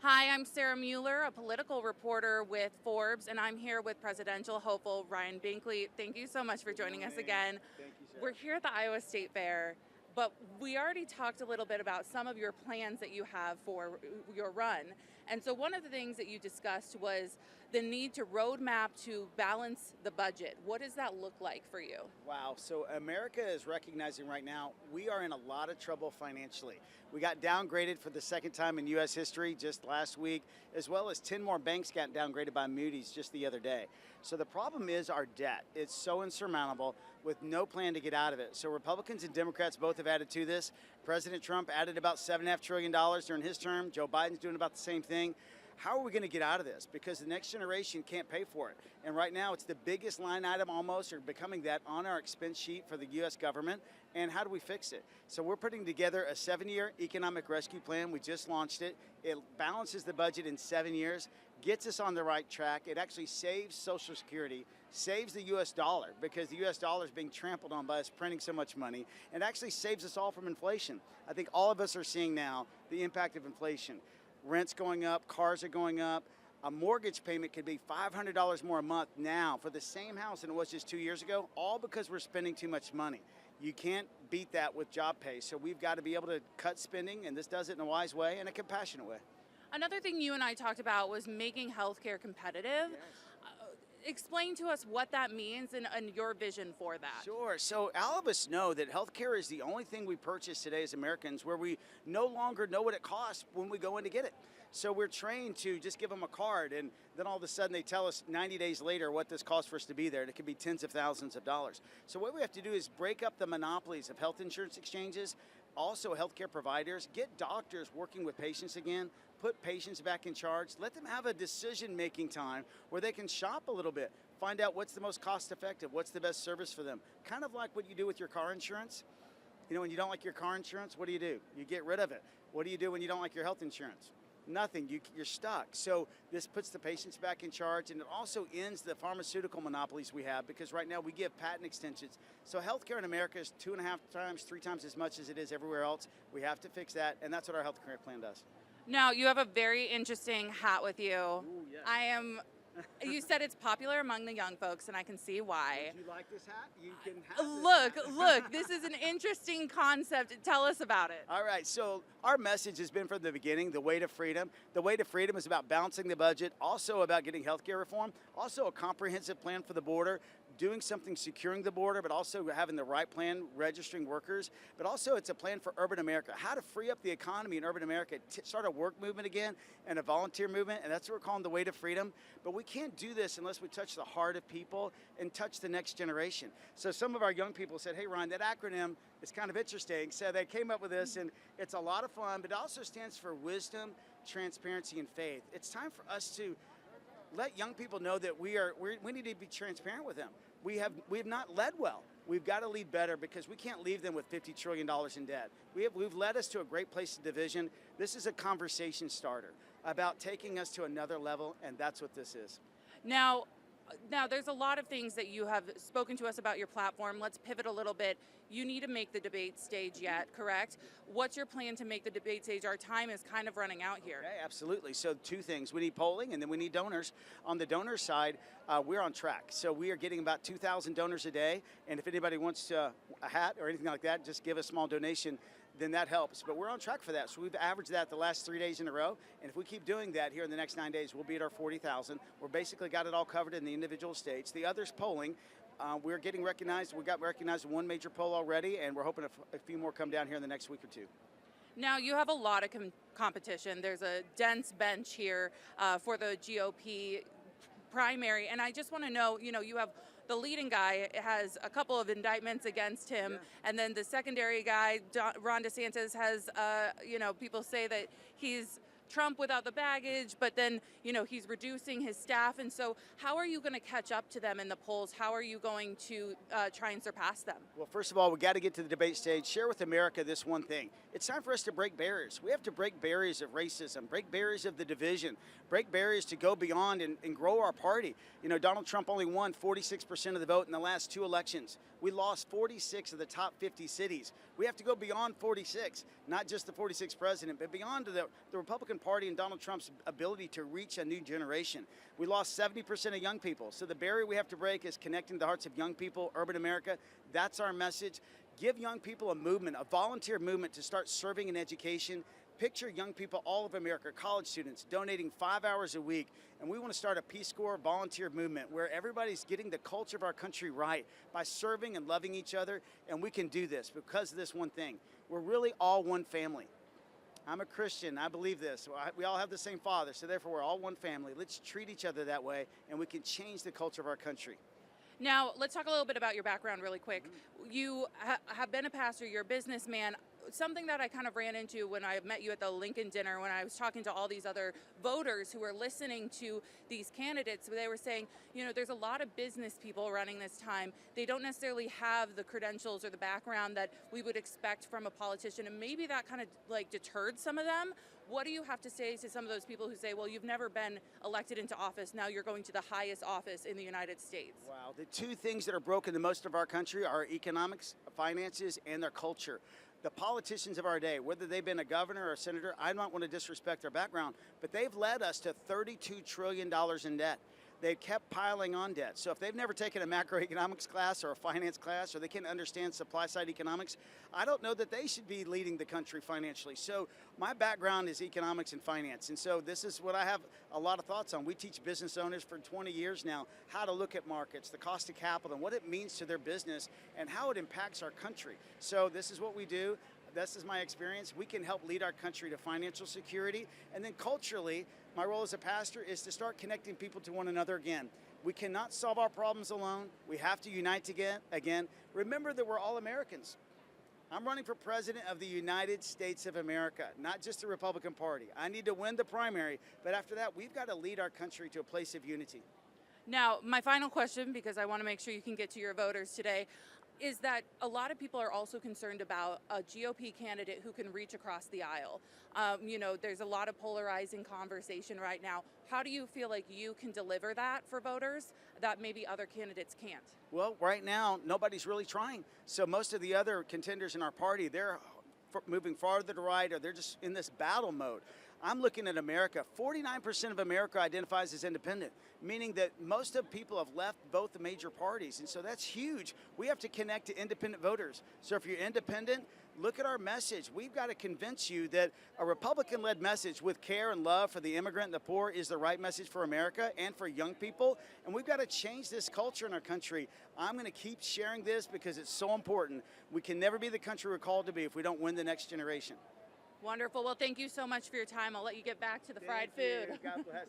Hi, I'm Sarah Mueller, a political reporter with Forbes, and I'm here with presidential hopeful Ryan Binkley. Thank you so much for joining us again. Thank you, Sarah. We're here at the Iowa State Fair, but we already talked a little bit about some of your plans that you have for your run. And so one of the things that you discussed was the need to roadmap to balance the budget. What does that look like for you? Wow. So America is recognizing right now we are in a lot of trouble financially. We got downgraded for the second time in U.S. history just last week, as well as 10 more banks got downgraded by Moody's just the other day. So the problem is our debt. It's so insurmountable with no plan to get out of it. So Republicans and Democrats both have added to this. President Trump added about $7.5 trillion during his term. Joe Biden's doing about the same thing. How are we going to get out of this? Because the next generation can't pay for it. And right now, it's the biggest line item almost, or becoming that, on our expense sheet for the U.S. government. And how do we fix it? So we're putting together a 7-year economic rescue plan. We just launched it. It balances the budget in 7 years, gets us on the right track. It actually saves Social Security, saves the U.S. dollar, because the U.S. dollar is being trampled on by us printing so much money, and actually saves us all from inflation. I think all of us are seeing now the impact of inflation. Rent's going up, cars are going up. A mortgage payment could be $500 more a month now for the same house than it was just 2 years ago, all because we're spending too much money. You can't beat that with job pay, so we've got to be able to cut spending, and this does it in a wise way and a compassionate way. Another thing you and I talked about was making healthcare competitive. Yes. Explain to us what that means and your vision for that. Sure. So all of us know that healthcare is the only thing we purchase today as Americans where we no longer know what it costs when we go in to get it. So we're trained to just give them a card, and then all of a sudden they tell us 90 days later what this costs for us to be there, and it could be tens of thousands of dollars. So what we have to do is break up the monopolies of health insurance exchanges, also healthcare providers, get doctors working with patients again, put patients back in charge, let them have a decision-making time where they can shop a little bit, find out what's the most cost-effective, what's the best service for them. Kind of like what you do with your car insurance. You know, when you don't like your car insurance, what do? You get rid of it. What do you do when you don't like your health insurance? Nothing. You're stuck. So this puts the patients back in charge, and it also ends the pharmaceutical monopolies we have, because right now we give patent extensions. So healthcare in America is 2.5 times, 3 times as much as it is everywhere else. We have to fix that, and that's what our healthcare plan does. Now, you have a very interesting hat with you. Ooh, yes. You said it's popular among the young folks, and I can see why. Would you like this hat? You can have this hat. Look, this is an interesting concept. Tell us about it. All right, so our message has been from the beginning, the way to freedom. The way to freedom is about balancing the budget, also about getting healthcare reform, also a comprehensive plan for the border, doing something securing the border, but also having the right plan, registering workers, but also it's a plan for urban America, how to free up the economy in urban America, start a work movement again and a volunteer movement, and that's what we're calling the way to freedom. But we can't do this unless we touch the heart of people and touch the next generation. So some of our young people said, hey Ryan, that acronym is kind of interesting. So they came up with this, and it's a lot of fun, but it also stands for wisdom, transparency, and faith. It's time for us to let young people know that we need to be transparent with them. We have not led well. We've got to lead better, because we can't leave them with $50 trillion in debt. We've led us to a great place of division. This is a conversation starter about taking us to another level, and that's what this is. Now, there's a lot of things that you have spoken to us about your platform. Let's pivot a little bit. You need to make the debate stage yet, correct? What's your plan to make the debate stage? Our time is kind of running out here. Okay, absolutely. So 2 things. We need polling, and then we need donors. On the donor side, we're on track. So we are getting about 2,000 donors a day, and if anybody wants a hat or anything like that, just give a small donation, then that helps. But we're on track for that. So we've averaged that the last 3 days in a row. And if we keep doing that here in the next 9 days, we'll be at our 40,000. We're basically got it all covered in the individual states. The others polling, we're getting recognized. We got recognized in 1 major poll already, and we're hoping a few more come down here in the next week or 2. Now, you have a lot of competition. There's a dense bench here for the GOP primary. And I just want to know, you have the leading guy has a couple of indictments against him, yeah. And then the secondary guy, Ron DeSantis, has, people say that he's Trump without the baggage, but then, he's reducing his staff. And so how are you going to catch up to them in the polls? How are you going to try and surpass them? Well, first of all, we got to get to the debate stage, share with America this one thing. It's time for us to break barriers. We have to break barriers of racism, break barriers of the division, break barriers to go beyond and grow our party. Donald Trump only won 46% of the vote in the last 2 elections. We lost 46 of the top 50 cities. We have to go beyond 46, not just the 46th president, but beyond the Republican Party and Donald Trump's ability to reach a new generation. We lost 70% of young people. So the barrier we have to break is connecting the hearts of young people, urban America. That's our message. Give young people a movement, a volunteer movement to start serving in education. Picture young people, all of America, college students, donating 5 hours a week. And we want to start a Peace Corps volunteer movement where everybody's getting the culture of our country right by serving and loving each other. And we can do this because of this one thing. We're really all one family. I'm a Christian. I believe this. We all have the same Father, so therefore we're all one family. Let's treat each other that way, and we can change the culture of our country. Now, let's talk a little bit about your background really quick. You have been a pastor, you're a businessman. Something that I kind of ran into when I met you at the Lincoln dinner, when I was talking to all these other voters who were listening to these candidates, they were saying, you know, there's a lot of business people running this time. They don't necessarily have the credentials or the background that we would expect from a politician, and maybe that kind of like deterred some of them. What do you have to say to some of those people who say, well, you've never been elected into office, now you're going to the highest office in the United States? Wow, the two things that are broken the most of our country are economics, finances, and their culture. The politicians of our day, whether they've been a governor or a senator, I don't want to disrespect their background, but they've led us to $32 trillion in debt. They've kept piling on debt. So if they've never taken a macroeconomics class or a finance class, or they can't understand supply side economics, I don't know that they should be leading the country financially. So my background is economics and finance. And so this is what I have a lot of thoughts on. We teach business owners for 20 years now how to look at markets, the cost of capital, and what it means to their business and how it impacts our country. So this is what we do. This is my experience. We can help lead our country to financial security. And then culturally, my role as a pastor is to start connecting people to one another again. We cannot solve our problems alone. We have to unite again. Remember that we're all Americans. I'm running for president of the United States of America, not just the Republican Party. I need to win the primary, but after that, we've got to lead our country to a place of unity. Now, my final question, because I want to make sure you can get to your voters today, is that a lot of people are also concerned about a GOP candidate who can reach across the aisle. You know, there's a lot of polarizing conversation right now. How do you feel like you can deliver that for voters that maybe other candidates can't? Well, right now, nobody's really trying. So most of the other contenders in our party, they're moving farther to right, or they're just in this battle mode. I'm looking at America. 49% of America identifies as independent, meaning that most of people have left both the major parties. And so that's huge. We have to connect to independent voters. So if you're independent, look at our message. We've got to convince you that a Republican-led message with care and love for the immigrant and the poor is the right message for America and for young people. And we've got to change this culture in our country. I'm going to keep sharing this because it's so important. We can never be the country we're called to be if we don't win the next generation. Wonderful. Well, thank you so much for your time. I'll let you get back to the fried food. God bless.